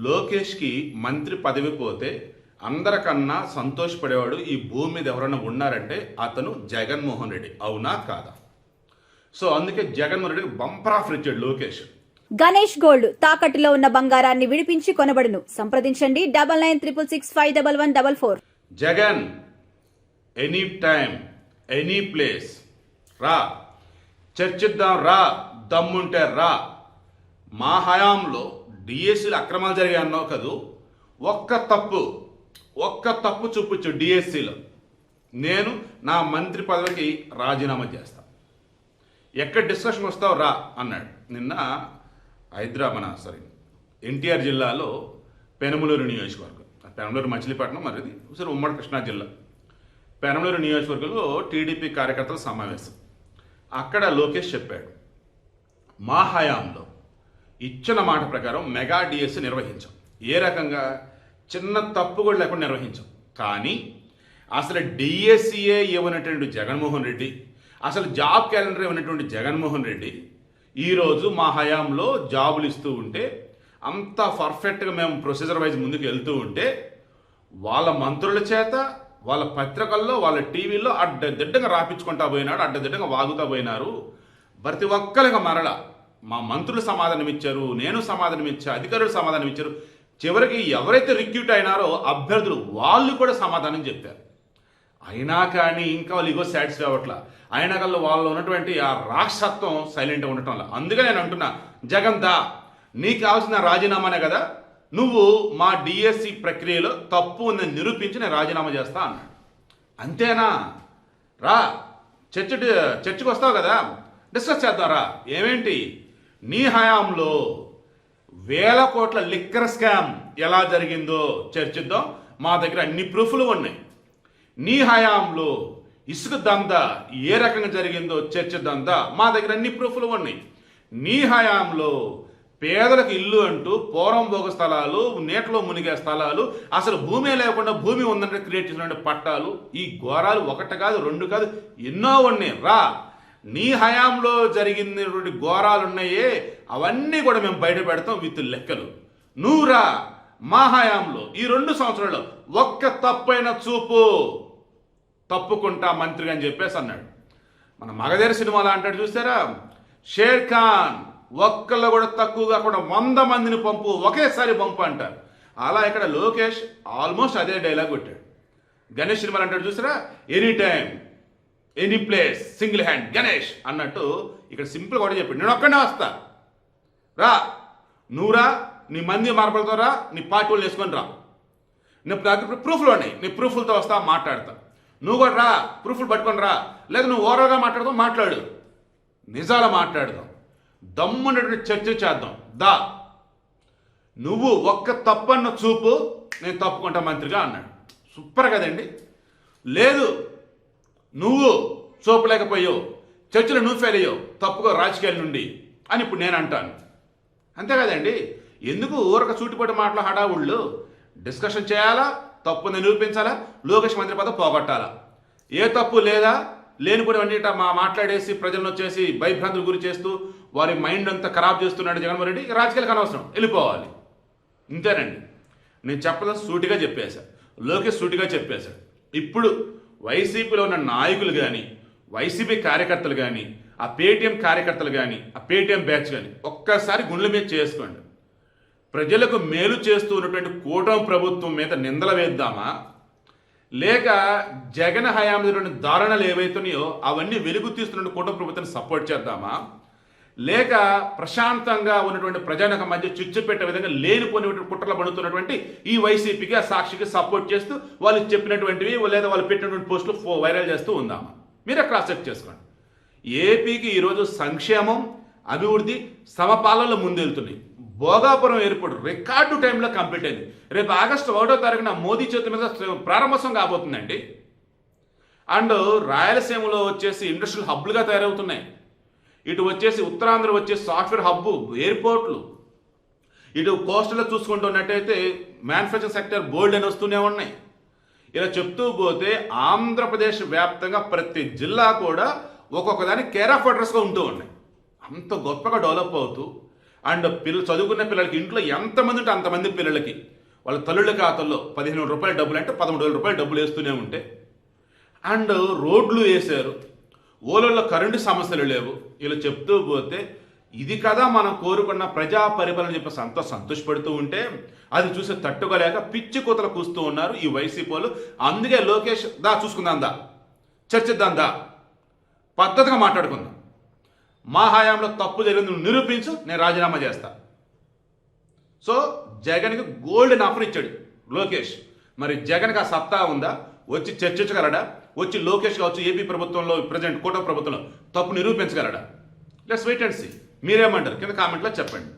లోకేష్కి మంత్రి పదవి పోతే అందరికన్నా సంతోషపడేవాడు ఈ భూమి మీద ఎవరైనా ఉన్నారంటే అతను జగన్మోహన్ రెడ్డి. అవునా కాదా? సో అందుకే జగన్మోహన్ రెడ్డికి బంపర్ ఆఫర్ ఇచ్చాడు లోకేష్. గణేష్ గోల్డ్ తాకట్టులో ఉన్న బంగారాన్ని విడిపించి కొనబడును. సంప్రదించండి 9966511144. Jagan any time any place రా, చర్చిద్దాం రా, దమ్ముంటే రా. మా హయాంలో డిఎస్సీలు అక్రమాలు జరిగాయి అన్నావు కదూ, ఒక్క తప్పు చూపించు డిఎస్సీలో, నేను నా మంత్రి పదవికి రాజీనామా చేస్తా. ఎక్కడ డిస్కషన్ వస్తావు రా అన్నాడు. నిన్న ఎన్టీఆర్ జిల్లాలో పెనమలూరు నియోజకవర్గం, పెనమలూరు మచిలీపట్నం మరిది సరే ఉమ్మడి కృష్ణా జిల్లా పెనమలూరు నియోజకవర్గంలో టీడీపీ కార్యకర్తల సమావేశం. అక్కడ లోకేష్ చెప్పాడు, మా హయాంలో ఇచ్చిన మాట ప్రకారం మెగా డిఎస్సీ నిర్వహించాం. ఏ రకంగా? చిన్న తప్పు కూడా లేకుండా నిర్వహించాం. కానీ అసలు డిఎస్సీఏ ఇవ్వనటువంటి జగన్మోహన్ రెడ్డి, అసలు జాబ్ క్యాలెండర్ ఇవ్వనటువంటి జగన్మోహన్ రెడ్డి ఈరోజు మా హయాంలో జాబులు ఇస్తూ ఉంటే, అంత పర్ఫెక్ట్గా మేము ప్రొసీజర్ వైజ్ ముందుకు వెళ్తూ ఉంటే, వాళ్ళ మంత్రుల చేత వాళ్ళ పత్రికల్లో వాళ్ళ టీవీల్లో అడ్డదిడ్డంగా రాపించుకుంటా పోయినాడు, అడ్డదిడ్డంగా వాగుతూ పోయినారు. ప్రతి ఒక్కరికి మరల మా మంత్రులు సమాధానం ఇచ్చారు, నేను సమాధానం ఇచ్చా, అధికారులు సమాధానం ఇచ్చారు. చివరికి ఎవరైతే రిక్రూట్ అయినారో అభ్యర్థులు వాళ్ళు కూడా సమాధానం చెప్పారు. అయినా కానీ ఇంకా వాళ్ళు ఇగో సాటిస్ఫై అవ్వట్లా. అయినా కల్లా వాళ్ళు ఉన్నటువంటి ఆ రాక్షసత్వం సైలెంట్గా ఉండటం వల్ల. అందుకే నేను అంటున్నా, జగన్ దా, నీకు కావాల్సిన రాజీనామానే కదా, నువ్వు మా డిఎస్సి ప్రక్రియలో తప్పు ఉందని నిరూపించి నేను రాజీనామా చేస్తా అన్నాడు. అంతేనా? రా, చర్చకు వస్తావు కదా, డిస్కస్ చేద్దాం రా. ఏమేంటి నీ హయాంలో వేల కోట్ల లిక్కర్ స్కామ్ ఎలా జరిగిందో చర్చిద్దాం. మా దగ్గర అన్ని ప్రూఫ్లు ఉన్నాయి. నీ హయాంలో ఇసుక దందా ఏ రకంగా జరిగిందో చర్చిద్దాందా, మా దగ్గర అన్ని ప్రూఫ్లు ఉన్నాయి. నీ హయాంలో పేదలకు ఇల్లు అంటూ పోరంబోగ స్థలాలు, నీటిలో మునిగే స్థలాలు, అసలు భూమి లేకుండా భూమి ఉందంటే క్రియేట్ చేసిన పట్టాలు, ఈ ఘోరాలు ఒకటి కాదు రెండు కాదు ఎన్నో ఉన్నాయి. రా, నీ హయాంలో జరిగినటువంటి ఘోరాలు ఉన్నాయే అవన్నీ కూడా మేము బయట పెడతాం విత్ లెక్కలు. నువ్వు రా, మా హయాంలో ఈ 2 సంవత్సరాల్లో ఒక్క తప్పైన చూపు, తప్పుకుంటా మంత్రిగా అని చెప్పేసి అన్నాడు. మన మగధీర సినిమాలో అంటాడు చూసారా, షేర్ ఖాన్ ఒక్కళ్ళు కూడా తక్కువగా కూడా 100 మందిని పంపు, ఒకేసారి పంపు అంటారు. అలా ఇక్కడ లోకేష్ ఆల్మోస్ట్ అదే డైలాగ్ కొట్టాడు. గణేష్ సినిమాలు అంటాడు చూసారా, any time any place single hand Ganesh అన్నట్టు ఇక్కడ సింపుల్ కూడా చెప్పాడు, నేను ఒక్కడే వస్తా రా, నువ్వు రా, నీ మంది మార్పులతో రా, నీ పార్టీ వాళ్ళు వేసుకొని రా, నేను దగ్గర ప్రూఫ్లు ఉన్నాయి, నీ ప్రూఫ్లతో వస్తా మాట్లాడతా, నువ్వు కూడా రా, ప్రూఫ్లు పట్టుకొని రా, లేదా నువ్వు ఓవరాల్గా మాట్లాడతావు మాట్లాడు, నిజాలు మాట్లాడదాం, దమ్మున్నటువంటి చర్చ చేద్దాం దా. నువ్వు ఒక్క తప్పన్న చూపు, నేను తప్పుకుంటా మంత్రిగా అన్నాడు. సూపర్ కదండి. లేదు నువ్వు చూపలేకపోయావు, చర్చలో నువ్వు ఫెయిల్ అయ్యావు, తప్పుకో రాజకీయాల నుండి అని ఇప్పుడు నేను అంటాను. అంతే కదండి. ఎందుకు ఊరక సూటిపడి మాటలు హడావుళ్ళు? డిస్కషన్ చేయాలా, తప్పుని నిరూపించాలా, లోకేష్ మంత్రి పదవి పోగొట్టాలా. ఏ తప్పు లేదా, లేనిపోయి అన్నిట మాట్లాడేసి ప్రజలను వచ్చేసి భయభ్రాంతులు గురి చేస్తూ వారి మైండ్ అంతా ఖరాబ్ చేస్తున్నాడు జగన్మోహన్ రెడ్డి. రాజకీయాలకు అనవసరం, వెళ్ళిపోవాలి. ఇంతేనండి. నేను చెప్పలేదు, సూటిగా చెప్పేశాను. లోకేష్ సూటిగా చెప్పేశాడు. ఇప్పుడు వైసీపీలో ఉన్న నాయకులు కానీ, వైసీపీ కార్యకర్తలు కానీ, ఆ పేటీఎం కార్యకర్తలు కానీ, ఆ పేటీఎం బ్యాచ్ కానీ ఒక్కసారి గుండెల మీద చేసుకోండి. ప్రజలకు మేలు చేస్తూ ఉన్నటువంటి కూటమి ప్రభుత్వం మీద నిందలు వేద్దామా, లేక జగన్ హయాంలో దారుణాలు ఏవైతున్నాయో అవన్నీ వెలుగు తీస్తున్న కూటమి ప్రభుత్వాన్ని సపోర్ట్ చేద్దామా, లేక ప్రశాంతంగా ఉన్నటువంటి ప్రజానికి మధ్య చిచ్చు పెట్టే విధంగా లేనిపోయినటువంటి కుట్రలు పడుతున్నటువంటి ఈ వైసీపీకి, ఆ సాక్షికి సపోర్ట్ చేస్తూ వాళ్ళు చెప్పినటువంటివి లేదా వాళ్ళు పెట్టినటువంటి పోస్టులు వైరల్ చేస్తూ ఉందామా? మీరే క్రాస్ చెక్ చేసుకోండి. ఏపీకి ఈరోజు సంక్షేమం, అభివృద్ధి సమపాలనలో ముందెళ్తున్నాయి. భోగాపురం ఎయిర్పోర్ట్ రికార్డు టైంలో కంప్లీట్ అయింది. రేపు ఆగస్టు 1వ తారీఖున మోదీ చేతి మీద ప్రారంభోత్సవం కాబోతుందండి. అండ్ రాయలసీమలో వచ్చేసి ఇండస్ట్రియల్ హబ్లుగా తయారవుతున్నాయి. ఇటు వచ్చేసి ఉత్తరాంధ్ర వచ్చేసి సాఫ్ట్వేర్ హబ్బు, ఎయిర్పోర్ట్లు. ఇటు కోస్టల్లో చూసుకుంటున్నట్టయితే మ్యానుఫ్యాక్చరింగ్ సెక్టర్ బోల్డ్ అని వస్తూనే ఉన్నాయి. ఇలా చెప్తూ పోతే ఆంధ్రప్రదేశ్ వ్యాప్తంగా ప్రతి జిల్లా కూడా ఒక్కొక్క దాని కేర్ ఆఫ్ అడ్రస్గా ఉంటూ ఉన్నాయి. అంత గొప్పగా డెవలప్ అవుతూ అండ్ చదువుకున్న పిల్లలకి ఇంట్లో ఎంతమంది ఉంటే అంతమంది పిల్లలకి వాళ్ళ తల్లుల ఖాతాల్లో 15,000 రూపాయల డబ్బులు అంటే 13,000 రూపాయల డబ్బులు వేస్తూనే ఉంటే, అండ్ రోడ్లు వేశారు, ఓలల్లో కరెంటు సమస్యలు లేవు. ఇలా చెప్తూ పోతే ఇది కదా మనం కోరుకున్న ప్రజా పరిపాలన చెప్పేసి అంతా సంతోషపడుతూ ఉంటే అది చూసి తట్టుకోలేక పిచ్చి కూతలు కూస్తూ ఉన్నారు ఈ వైసీపీ వాళ్ళు. అందుకే లోకేష్ దా చూసుకుందాం, దా చర్చిద్దాం, దా పద్ధతిగా మాట్లాడుకుందాం, మా హయాంలో తప్పు జరిగింది నువ్వు నిరూపించు, నేను రాజీనామా చేస్తా. సో జగన్కి గోల్డెన్ ఆఫర్ ఇచ్చాడు లోకేష్. మరి జగన్కి ఆ సత్తా ఉందా? వచ్చి చర్చించగలడా? వచ్చి లోకేష్ కావచ్చు ఏపీ ప్రభుత్వంలో ప్రజెంట్ కూటమి ప్రభుత్వంలో తప్పు నిరూపించగలడా? Let's wait and see. మీరేమంటారు కింద కామెంట్లో చెప్పండి.